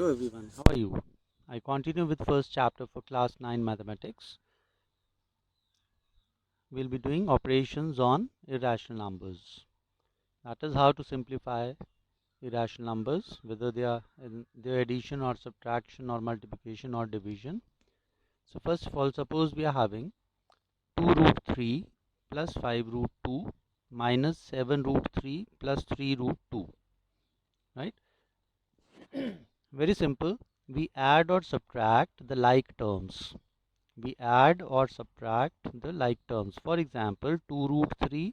Hello everyone, how are you? I continue with first chapter for class 9 mathematics. We'll be doing operations on irrational numbers. That is how to simplify irrational numbers, whether they are in their addition or subtraction or multiplication or division. So first of all, suppose we are having 2 root 3 plus 5 root 2 minus 7 root 3 plus 3 root 2, right? Very simple. We add or subtract the like terms. We add or subtract the like terms. For example, 2 root 3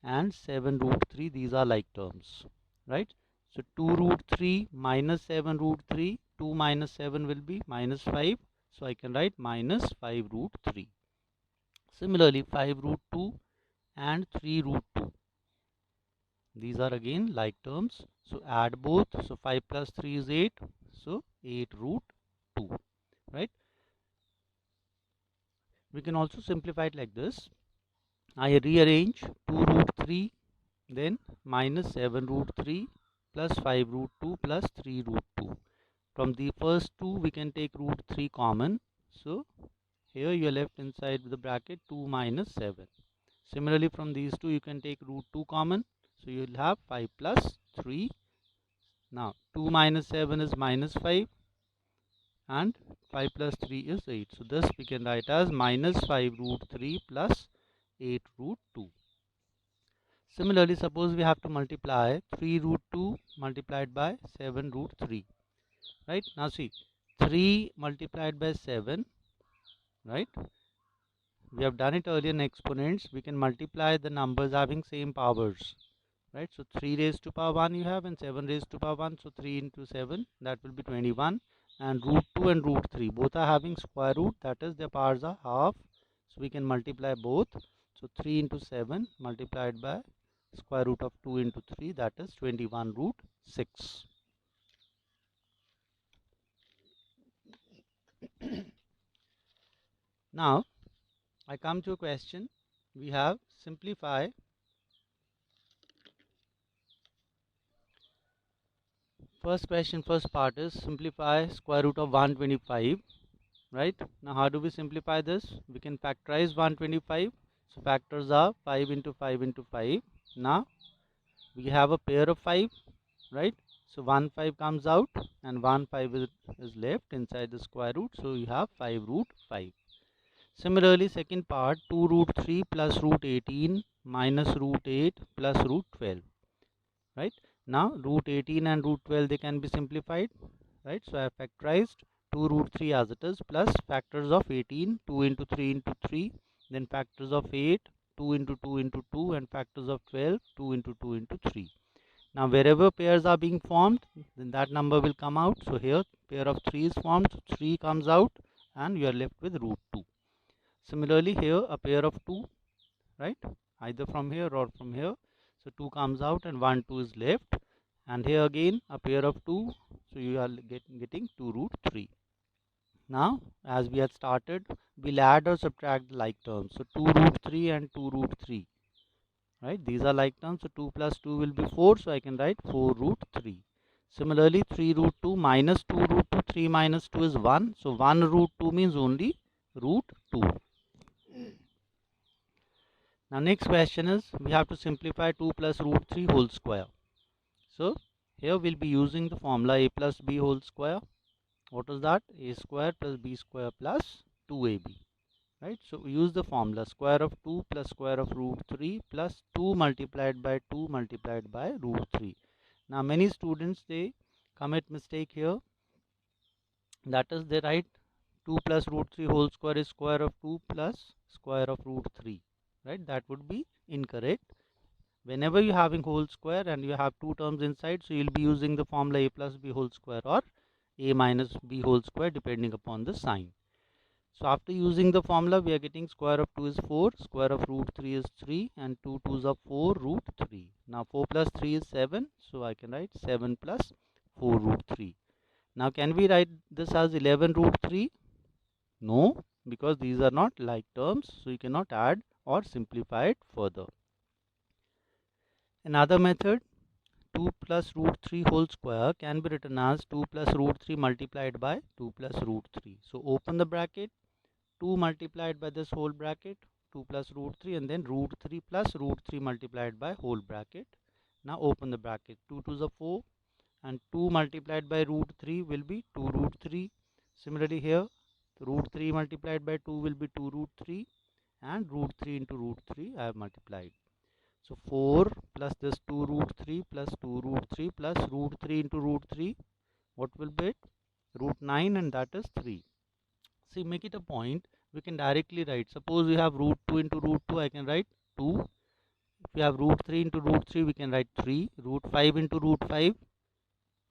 and 7 root 3, these are like terms, right? So 2 root 3 minus 7 root 3, 2 minus 7 will be minus 5. So I can write minus 5 root 3. Similarly, 5 root 2 and 3 root 2. These are again like terms. So add both. So 5 plus 3 is 8. So 8 root 2, right? We can also simplify it like this. I rearrange 2 root 3, then minus 7 root 3 plus 5 root 2 plus 3 root 2. From the first two we can take root 3 common. So here you are left inside the bracket 2 minus 7. Similarly from these two you can take root 2 common. So you will have 5 plus 3. Now 2 minus 7 is minus 5 and 5 plus 3 is 8. So this we can write as minus 5 root 3 plus 8 root 2. Similarly, suppose we have to multiply 3 root 2 multiplied by 7 root 3. Right? Now see, 3 multiplied by 7, right? We have done it earlier in exponents. We can multiply the numbers having same powers. Right? So 3 raised to power 1 you have and 7 raised to power 1. So 3 into 7, that will be 21. And root 2 and root 3, both are having square root, that is their powers are half. So we can multiply both. So 3 into 7 multiplied by square root of 2 into 3, that is 21 root 6. Now I come to a question. We have simplify first question. First part is simplify square root of 125, right? Now how do we simplify this? We can factorize 125. So factors are 5 into 5 into 5. Now we have a pair of 5, right? So 1 5 comes out and 1 5 is left inside the square root. So you have 5 root 5. Similarly, second part 2 root 3 plus root 18 minus root 8 plus root 12, right? Now root 18 and root 12, they can be simplified, right? So I have factorized 2 root 3 as it is plus factors of 18, 2 into 3 into 3, then factors of 8, 2 into 2 into 2, and factors of 12, 2 into 2 into 3. Now wherever pairs are being formed, then that number will come out. So here pair of 3 is formed, 3 comes out and you are left with root 2. Similarly here a pair of 2, right? Either from here or from here. So 2 comes out and 1 2 is left. And here again a pair of 2. So you are getting 2 root 3. Now as we had started, we'll add or subtract the like terms. So 2 root 3 and 2 root 3. Right? These are like terms. So 2 plus 2 will be 4. So I can write 4 root 3. Similarly 3 root 2 minus 2 root 2. 3 minus 2 is 1. So 1 root 2 means only root 2. Now next question is we have to simplify 2 plus root 3 whole square. So here we'll be using the formula a plus b whole square. What is that? A square plus b square plus 2ab. Right? So we use the formula square of 2 plus square of root 3 plus 2 multiplied by 2 multiplied by root 3. Now many students, they commit mistake here. That is they write 2 plus root 3 whole square is square of 2 plus square of root 3. Right? That would be incorrect. Whenever you are having whole square and you have two terms inside, so you will be using the formula a plus b whole square or a minus b whole square depending upon the sign. So after using the formula, we are getting square of 2 is 4, square of root 3 is 3, and 2 2s are 4 root 3. Now 4 plus 3 is 7, so I can write 7 plus 4 root 3. Now can we write this as 11 root 3? No, because these are not like terms, so you cannot add or simplify it further. Another method, 2 plus root 3 whole square can be written as 2 plus root 3 multiplied by 2 plus root 3. So open the bracket, 2 multiplied by this whole bracket, 2 plus root 3, and then root 3 plus root 3 multiplied by whole bracket. Now open the bracket, 2 to the 4, and 2 multiplied by root 3 will be 2 root 3. Similarly here, root 3 multiplied by 2 will be 2 root 3, and root 3 into root 3 I have multiplied. So 4 plus this 2 root 3 plus 2 root 3 plus root 3 into root 3, what will be it? Root 9, and that is 3. See, make it a point, we can directly write. Suppose we have root 2 into root 2, I can write 2. If we have root 3 into root 3, we can write 3. Root 5 into root 5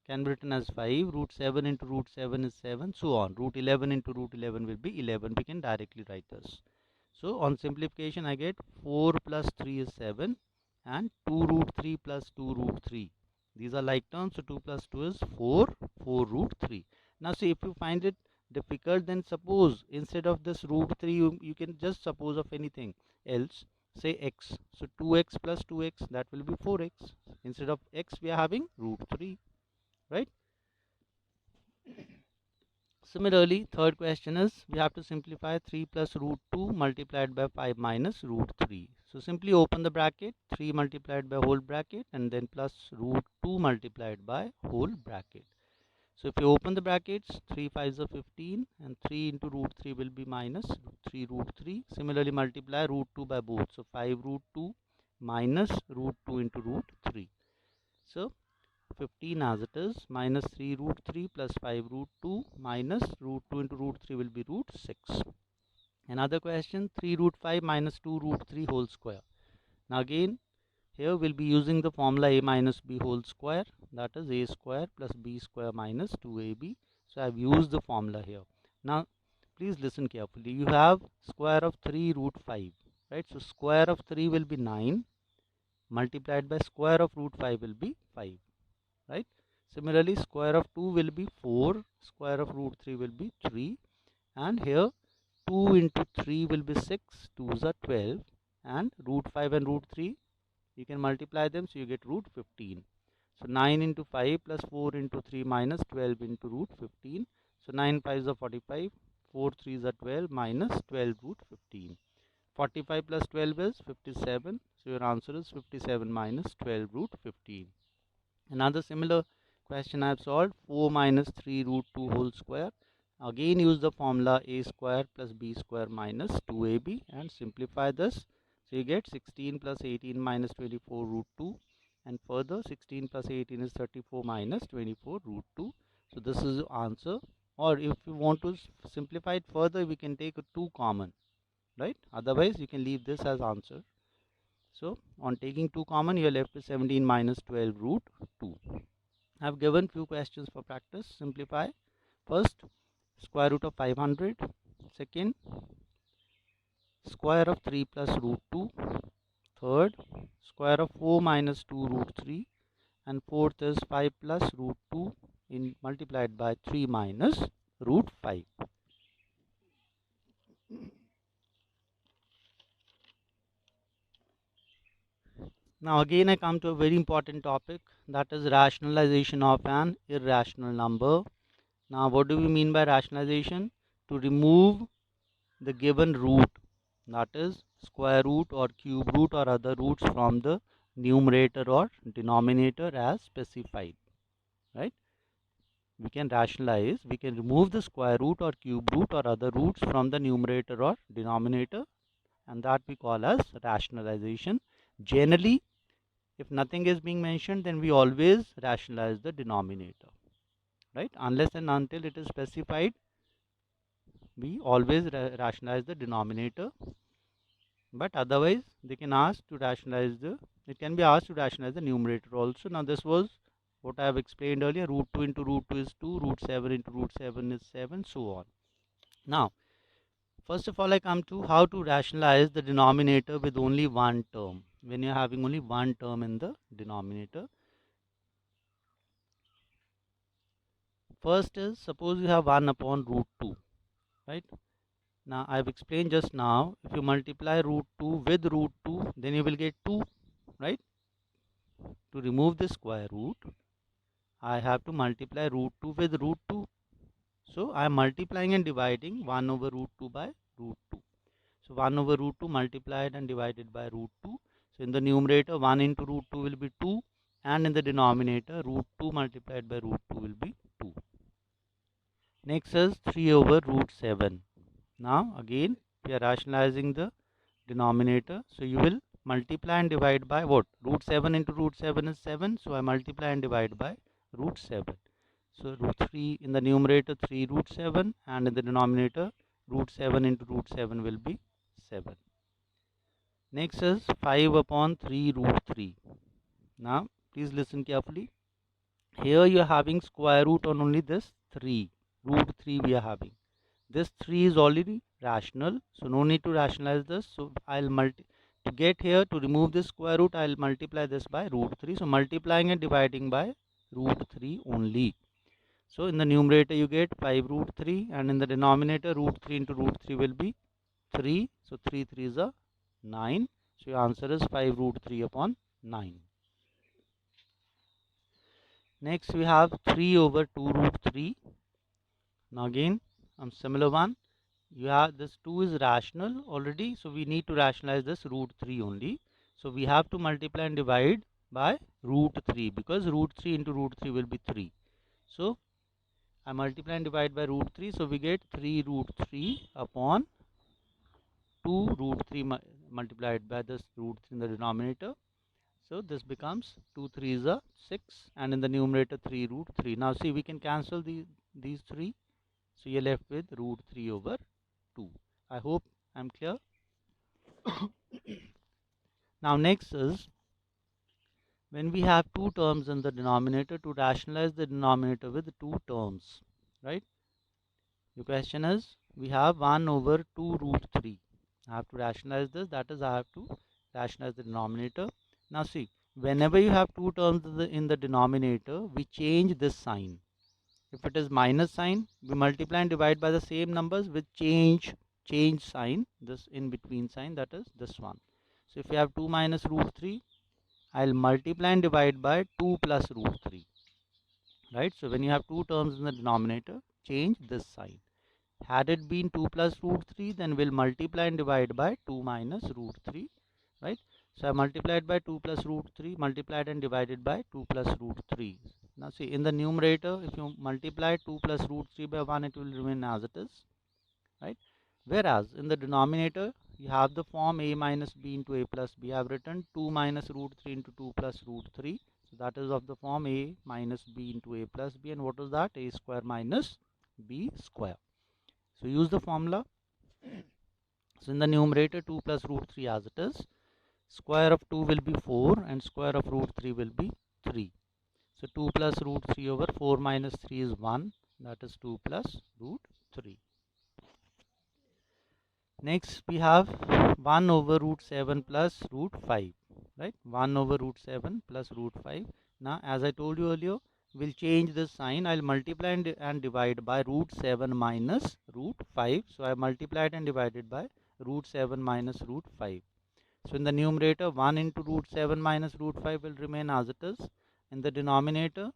can be written as 5. Root 7 into root 7 is 7, so on. Root 11 into root 11 will be 11. We can directly write this. So on simplification, I get 4 plus 3 is 7, and 2 root 3 plus 2 root 3. These are like terms, so 2 plus 2 is 4, 4 root 3. Now see, if you find it difficult, then suppose instead of this root 3, you can just suppose of anything else, say x. So 2x plus 2x, that will be 4x. Instead of x, we are having root 3, right? Similarly, third question is, we have to simplify 3 plus root 2 multiplied by 5 minus root 3. So simply open the bracket, 3 multiplied by whole bracket, and then plus root 2 multiplied by whole bracket. So if you open the brackets, 3 5s are 15, and 3 into root 3 will be minus 3 root 3. Similarly, multiply root 2 by both. So 5 root 2 minus root 2 into root 3. So 15 as it is, minus 3 root 3 plus 5 root 2 minus root 2 into root 3 will be root 6. Another question, 3 root 5 minus 2 root 3 whole square. Now again, here we'll be using the formula a minus b whole square, that is a square plus b square minus 2ab. So I've used the formula here. Now please listen carefully. You have square of 3 root 5, right? So square of 3 will be 9, multiplied by square of root 5 will be 5. Right? Similarly, square of 2 will be 4, square of root 3 will be 3, and here 2 into 3 will be 6, 2s are 12, and root 5 and root 3, you can multiply them, so you get root 15. So 9 into 5 plus 4 into 3 minus 12 into root 15. So 9 5s are 45, 4 3s are 12 minus 12 root 15. 45 plus 12 is 57, so your answer is 57 minus 12 root 15. Another similar question I have solved, 4 minus 3 root 2 whole square. Again use the formula a square plus b square minus 2ab and simplify this. So you get 16 plus 18 minus 24 root 2, and further 16 plus 18 is 34 minus 24 root 2. So this is the answer. Or if you want to simplify it further, we can take a 2 common, right? Otherwise you can leave this as answer. So on taking 2 common, you are left with 17 minus 12 root 2. I have given few questions for practice. Simplify. First, square root of 500. Second, square of 3 plus root 2. Third, square of 4 minus 2 root 3. And fourth is 5 plus root 2 multiplied by 3 minus root 5. Now again I come to a very important topic, that is rationalization of an irrational number. Now what do we mean by rationalization? To remove the given root, that is square root or cube root or other roots from the numerator or denominator as specified, right? We can rationalize, we can remove the square root or cube root or other roots from the numerator or denominator, and that we call as rationalization. Generally, if nothing is being mentioned, then we always rationalize the denominator, right? Unless and until it is specified, we always rationalize the denominator. But otherwise, they can ask to rationalize it can be asked to rationalize the numerator also. Now this was what I have explained earlier. Root 2 into root 2 is 2, root 7 into root 7 is 7, so on. Now, first of all, I come to how to rationalize the denominator with only one term. When you are having only one term in the denominator. First is, suppose you have 1 upon root 2, right? Now I have explained just now, if you multiply root 2 with root 2, then you will get 2, right? to remove the square root, I have to multiply root 2 with root 2. So I am multiplying and dividing 1 over root 2 by root 2. So 1 over root 2 multiplied and divided by root 2. So in the numerator 1 into root 2 will be 2, and in the denominator root 2 multiplied by root 2 will be 2. Next is 3 over root 7. Now again we are rationalizing the denominator. So you will multiply and divide by what? Root 7 into root 7 is 7. So I multiply and divide by root 7. So root 3 in the numerator 3 root 7, and in the denominator root 7 into root 7 will be 7. Next is 5 upon 3 root 3. Now please listen carefully. Here you are having square root on only this 3. Root 3 we are having. This 3 is already rational, so no need to rationalize this. So I'll to get here, to remove this square root, I'll multiply this by root 3. So multiplying and dividing by root 3 only. So in the numerator you get 5 root 3, and in the denominator root 3 into root 3 will be 3. So 3 3 is a 9. So your answer is 5 root 3 upon 9. Next we have 3 over 2 root 3. Now again similar one. You have this 2 is rational already, so we need to rationalize this root 3 only. So we have to multiply and divide by root 3, because root 3 into root 3 will be 3. So I multiply and divide by root 3, so we get 3 root 3 upon 2 root 3 multiplied by this root 3 in the denominator. So this becomes 2 3 is a 6, and in the numerator 3 root 3. Now see, we can cancel these 3. So you're left with root 3 over 2. I hope I'm clear. Now next is, when we have two terms in the denominator, to rationalize the denominator with two terms, right? The question is, we have 1 over 2 root 3. I have to rationalize this, that is, I have to rationalize the denominator. Now see, whenever you have two terms in the denominator, we change this sign. If it is minus sign, we multiply and divide by the same numbers with change sign, this in between sign, that is this one. So if you have 2 minus root 3, I'll multiply and divide by 2 plus root 3. Right? So when you have two terms in the denominator, change this sign. Had it been 2 plus root 3, then we'll multiply and divide by 2 minus root 3. Right? So I multiplied by 2 plus root 3, multiplied and divided by 2 plus root 3. Now see, in the numerator, if you multiply 2 plus root 3 by 1, it will remain as it is. Right? Whereas in the denominator, you have the form a minus b into a plus b. I have written 2 minus root 3 into 2 plus root 3. So that is of the form a minus b into a plus b. And what is that? A square minus b square. So use the formula. So in the numerator, 2 plus root 3 as it is. Square of 2 will be 4, and square of root 3 will be 3. So 2 plus root 3 over 4 minus 3 is 1. That is 2 plus root 3. Next we have 1 over root 7 plus root 5. Right? 1 over root 7 plus root 5. Now as I told you earlier, we'll change this sign. I'll multiply and divide by root 7 minus root 5. So I multiplied and divided by root 7 minus root 5. So in the numerator, 1 into root 7 minus root 5 will remain as it is. In the denominator,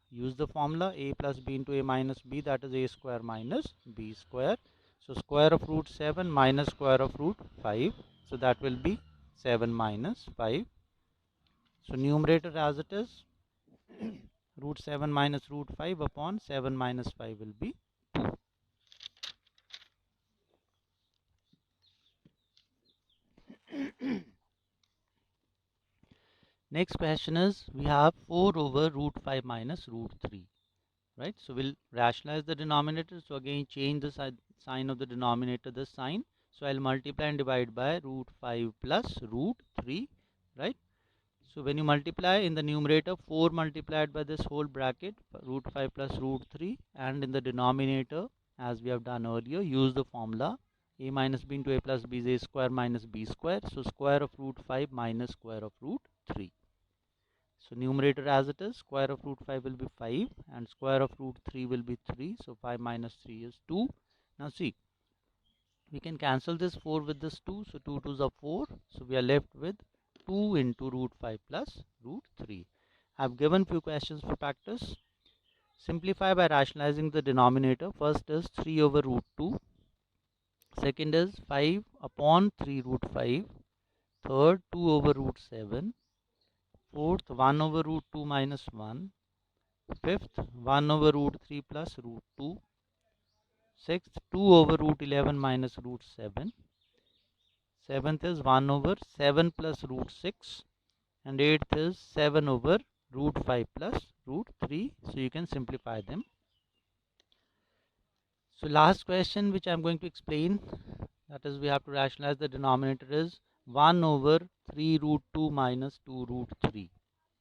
use the formula a plus b into a minus b, that is a square minus b square. So square of root 7 minus square of root 5. So that will be 7 minus 5. So numerator as it is, root 7 minus root 5 upon 7 minus 5 will be 2. Next question is, we have 4 over root 5 minus root 3. Right? So we'll rationalize the denominator. So again, change the sign of the denominator, this sign. So I'll multiply and divide by root 5 plus root 3. Right? So when you multiply in the numerator, 4 multiplied by this whole bracket, root 5 plus root 3, and in the denominator, as we have done earlier, use the formula a minus b into a plus b is a square minus b square. So square of root 5 minus square of root 3. So numerator as it is, square of root 5 will be 5, and square of root 3 will be 3. So 5 minus 3 is 2. Now see, we can cancel this 4 with this 2. So 2 2s are 4. So we are left with 2 into root 5 plus root 3. I have given few questions for practice. Simplify by rationalizing the denominator. First is 3 over root 2. Second is 5 upon 3 root 5. Third, 2 over root 7. Fourth, 1 over root 2 minus 1. Fifth, 1 over root 3 plus root 2. Sixth, 2 over root 11 minus root 7. Seventh is 1 over 7 plus root 6. And eighth is 7 over root 5 plus root 3. So you can simplify them. So last question which I am going to explain, that is we have to rationalize the denominator, is 1 over 3 root 2 minus 2 root 3.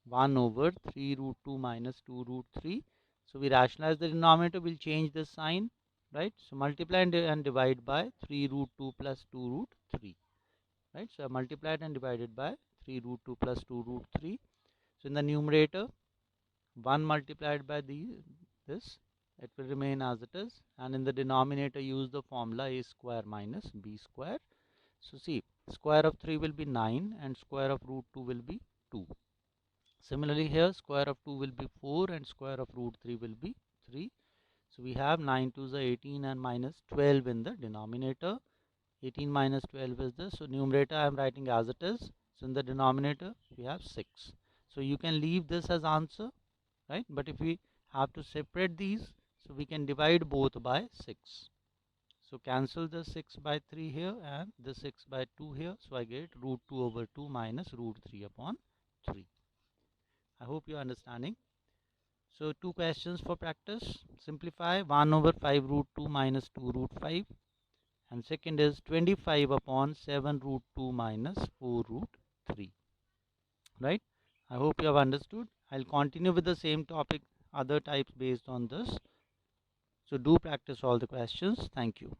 1 over 3 root 2 minus 2 root 3. So we rationalize the denominator, we'll change the sign, right? So multiply and divide by 3 root 2 plus 2 root 3, right? So I multiplied and divided by 3 root 2 plus 2 root 3. So in the numerator, 1 multiplied by this, it will remain as it is, and in the denominator use the formula a square minus b square. So see, square of 3 will be 9 and square of root 2 will be 2. Similarly here, square of 2 will be 4 and square of root 3 will be 3. So we have 9 to the 18 and minus 12 in the denominator. 18 minus 12 is this. So numerator I am writing as it is. So in the denominator we have 6. So you can leave this as answer, right? But if we have to separate these, so we can divide both by 6. So cancel the 6 by 3 here and the 6 by 2 here. So I get root 2 over 2 minus root 3 upon 3. I hope you are understanding. So two questions for practice. Simplify 1 over 5 root 2 minus 2 root 5. And second is 25 upon 7 root 2 minus 4 root 3. Right? I hope you have understood. I'll continue with the same topic, other types based on this. So do practice all the questions. Thank you.